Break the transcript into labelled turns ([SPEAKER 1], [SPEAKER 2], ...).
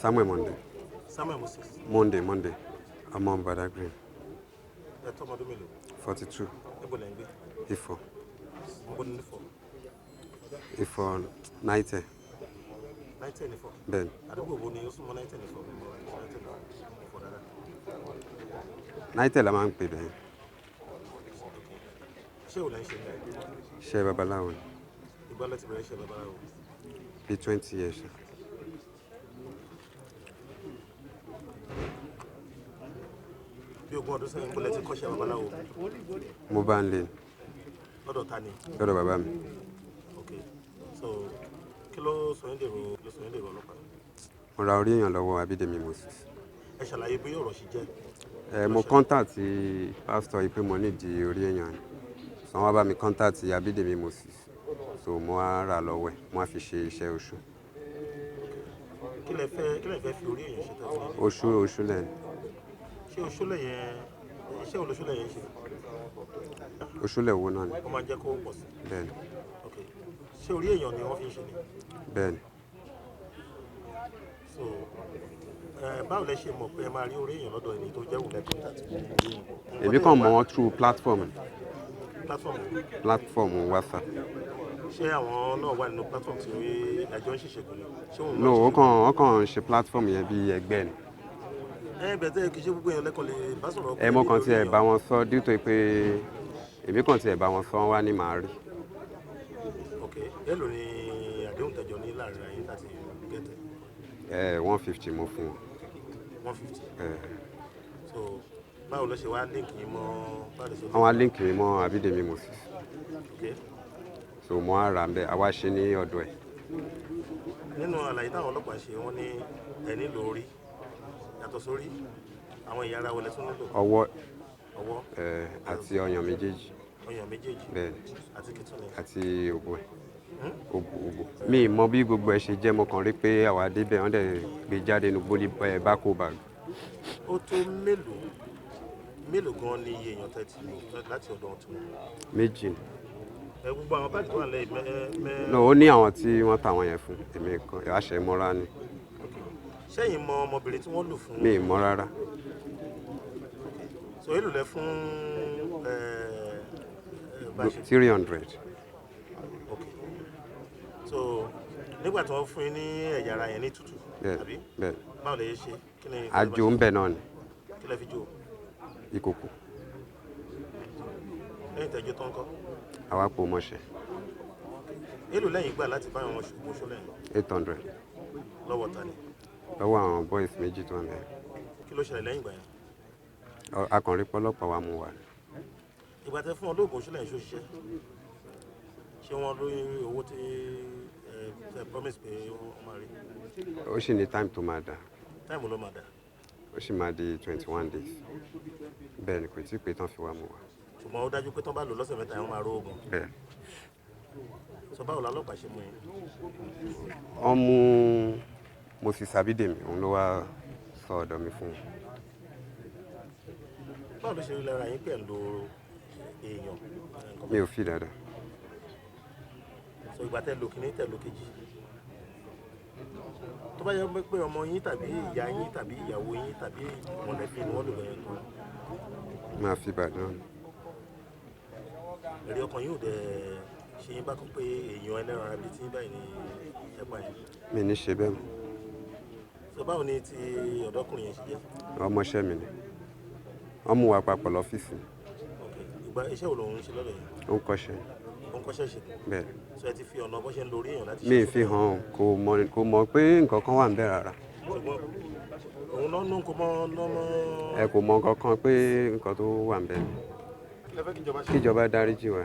[SPEAKER 1] Samuel Monday.
[SPEAKER 2] Samuel Moses.
[SPEAKER 1] Monday. I'm on Badagry.
[SPEAKER 2] Ẹ tọ́ ọmọdún mélòó?
[SPEAKER 1] 42.
[SPEAKER 2] Níbo lẹ ń gbé?
[SPEAKER 1] Ifọ̀.
[SPEAKER 2] Níbo ni Ifọ̀?
[SPEAKER 1] Ifọ̀ 90.
[SPEAKER 2] 90 ní Ifọ̀.
[SPEAKER 1] Bẹ́ẹ̀ni.
[SPEAKER 2] Àdúgbò wo ni ó súnmọ́ 90 ní Ifọ̀?
[SPEAKER 1] 90 la máa ń pè bẹ́ẹ̀.
[SPEAKER 2] Ṣé o lẹ ń ṣe ní?
[SPEAKER 1] Ṣé babaláwo ni?
[SPEAKER 2] Ìgbà lẹ ti bẹ̀rẹ̀ ṣe babaláwo?
[SPEAKER 1] Bí 20 years.
[SPEAKER 2] Bí ogún ọdún sẹ́yìn bọ́lẹ̀ ti kọ́ṣẹ́ babaláwo?
[SPEAKER 1] Mo bá ń lé.
[SPEAKER 2] Lọ́dọ̀ ta ni?
[SPEAKER 1] Lọ́dọ̀ bàbá mi.
[SPEAKER 2] Okay. So, kí ló sọ yín dèrò ọlọ́pàá?
[SPEAKER 1] Mo ra orí èèyàn lọ́wọ́ Abídèmí Moses.
[SPEAKER 2] Ẹ ṣàlàyé bí ọ̀rọ̀ ṣe jẹ́.
[SPEAKER 1] Mo contact pásítọ̀ yìí pé mo nídìí orí èèyàn ni. So wọ́n bá mi contact Abídèmí Moses. So mo á rà lọ́wọ́ ẹ̀, mo á fi ṣe iṣẹ́ oṣù.
[SPEAKER 2] Kí lẹ fẹ́ fi orí èèyàn ṣe tẹ́lẹ̀?
[SPEAKER 1] Oṣù lẹ́nu.
[SPEAKER 2] Ṣé oṣúlẹ̀ yẹn iṣẹ́ olóṣúlẹ̀ yẹn ṣe?
[SPEAKER 1] Oṣúlẹ̀ wo náà ni?
[SPEAKER 2] Wọ́n máa ń jẹ́ kó pọ̀ sí.
[SPEAKER 1] Bẹ́ẹ̀ni.
[SPEAKER 2] Okay. Ṣé orí èèyàn ni wọ́n fi ń ṣe ni?
[SPEAKER 1] Bẹ́ẹ̀ni.
[SPEAKER 2] So, báwo lẹ ṣe mọ̀ pé ẹ máa rí orí èèyàn lọ́dọ̀ ẹni tó jẹ́ wùlẹ̀ contact?
[SPEAKER 1] Èmi kàn mọ̀ wọ́n through platform WhatsApp.
[SPEAKER 2] Ṣé àwọn náà wà nínú platform tí ẹjọ́ ń ṣèṣègùn ni?
[SPEAKER 1] No, wọ́n kàn ṣe platform yẹn bí ẹgbẹ́ ni.
[SPEAKER 2] Bẹ̀tẹ̀ kì í ṣe gbogbo èèyàn lẹ́kọ̀ọ́ lè bá sọ̀rọ̀.
[SPEAKER 1] Mo kàn tiẹ̀ bá wọn sọ dípò pé èmi kàn tiẹ̀ bá wọn sọ wọ́n wá ní màá rí.
[SPEAKER 2] Ok, èló ni àdéhùn tẹ̀jọ ní láàrin ayé láti gẹ̀tẹ̀?
[SPEAKER 1] 150 mo fún wọn.
[SPEAKER 2] 150? So, báwo ló ṣe wá líǹkì yín mọ́ báyìí sọ?
[SPEAKER 1] Wọ́n wá líǹkì mi mọ́ Abídèmí Moses.
[SPEAKER 2] Ok.
[SPEAKER 1] So mo á rà ń bẹ́ àwa ṣe ní ọ̀dọ̀ ẹ̀.
[SPEAKER 2] Nínú àlàyé táwọn ọlọ́pàá ṣe wọ́n ní ẹ nílò orí yàtọ̀ sórí àwọn ìyára wọlé tún nílò.
[SPEAKER 1] Ọwọ́
[SPEAKER 2] àti
[SPEAKER 1] ọyàn méjèèjì.
[SPEAKER 2] Ọyàn méjèèjì.
[SPEAKER 1] Bẹ́ẹ̀ni.
[SPEAKER 2] Àti kìtùnú.
[SPEAKER 1] Àti òbò ẹ̀. Òbò. Mi mọ bí gbogbo ẹ̀ ṣe jẹ́, mo kàn rí pé àwa débẹ̀ wọ́n dẹ̀ gbé jáde ní bólú bákò bag.
[SPEAKER 2] Ó tó mélòó gan ni iye èèyàn tẹ́tí láti ọ̀dọ̀ tí wọn?
[SPEAKER 1] Méjì ni.
[SPEAKER 2] Gbogbo àwọn báàgì tó wà lẹ́yìn
[SPEAKER 1] No, ó ní àwọn tí wọ́n tà wọ́n yẹn fún èmi kan àṣẹ mọ́ra ni.
[SPEAKER 2] Ṣẹ́yìn mọ ọmọbìnrin tí wọ́n lò fún?
[SPEAKER 1] Mi mọ̀ rárá.
[SPEAKER 2] So èlò lẹ fún
[SPEAKER 1] 300.
[SPEAKER 2] Ok. So nígbà tí wọ́n fún yín ní ẹ̀yà ara yẹn ní tútù, àbí?
[SPEAKER 1] Bẹ́ẹ̀.
[SPEAKER 2] Báwo lẹ ṣe?
[SPEAKER 1] Àjò ń bẹ̀ náà ni.
[SPEAKER 2] Kí lẹ fi jó?
[SPEAKER 1] Ìkòkò.
[SPEAKER 2] Lẹ́yìn tẹ́jọ́ tó ń kọ́?
[SPEAKER 1] Àwa pò mọ́ṣẹ́.
[SPEAKER 2] Èlò lẹ́yìn gbà láti bá àwọn oṣù lẹ́yìn?
[SPEAKER 1] 800.
[SPEAKER 2] Lọ́wọ́ ta ni?
[SPEAKER 1] Lọ́wọ́ àwọn boys méjì tó ń bẹ̀.
[SPEAKER 2] Kí ló ṣẹlẹ̀ lẹ́yìn ìgbà yẹn?
[SPEAKER 1] Akọ̀rin pọ́lọ́pàá wa mú wa.
[SPEAKER 2] Ìgbà tẹ́ fún olóògùn oṣù lẹ́yìn ṣòṣìṣẹ́, ṣé wọ́n lórí owó tí ẹ promise pé wọ́n máa rí?
[SPEAKER 1] Ó sì ní time tó máa dà.
[SPEAKER 2] Time ló máa dà?
[SPEAKER 1] Ó sì máa di 21 days. Bẹ́ẹ̀ ni kò tí ì pé tán fi wá mú wa.
[SPEAKER 2] Ṣùgbọ́n ó dájú pé tán bá lò lọ́sẹ̀ mẹ́ta yẹn wọ́n máa ró oògùn.
[SPEAKER 1] Bẹ́ẹ̀.
[SPEAKER 2] Sọ báwo lọ́pàá ṣe mú yín?
[SPEAKER 1] Wọ́n mú Moses Abídèmí, òun ló wá sọ ọ̀dọ̀ mi fún un.
[SPEAKER 2] Báwo ló ṣe rí lára yín pẹ̀lú èèyàn?
[SPEAKER 1] Mi ò fi dáadáa.
[SPEAKER 2] So ìgbà tẹ́ lò kíní tẹ́ lò kejì. Tó bá yẹ pé ọmọ yín tàbí ìyá yín tàbí ìyàwó yín tàbí mọ̀lẹ́bí ni wọ́n lò bẹ̀rẹ̀ tó.
[SPEAKER 1] Máa fi Ìbàdàn.
[SPEAKER 2] Èrè ọkàn yóò dẹ̀ ṣe yín bákan pé èèyàn ẹlẹ́ran ara bíi tí báyìí ni ẹ̀pà yìí.
[SPEAKER 1] Mi ní ṣe bẹ́ẹ̀ mọ́.
[SPEAKER 2] So báwo ni ti ọ̀dọ́kùnrin yẹn ṣe jẹ́?
[SPEAKER 1] Ọmọọṣẹ́ mi ni. Wọ́n mú wa papọ̀ lọ́fíìsì.
[SPEAKER 2] Ìgbà iṣẹ́ wo lòun ń ṣe lọ́dọ̀ yìí?
[SPEAKER 1] Ó ń kọ́ṣẹ́.
[SPEAKER 2] Ó ń kọ́ṣẹ́ ṣe?
[SPEAKER 1] Bẹ́ẹ̀.
[SPEAKER 2] So ẹ ti fi ọ̀nà bó ṣe ń lo orí èèyàn láti ṣe?
[SPEAKER 1] Mi ì fi hàn, kò mọ̀ pé nǹkan kan wà ń bẹ̀ rárá.
[SPEAKER 2] Ṣùgbọ́n òun náà ló ń kó mọ́ lọ́mọ.
[SPEAKER 1] Ẹ kò mọ̀ nǹkan kan pé nǹkan tó wà ń bẹ̀ ni. Kíjọba dáríjì wa.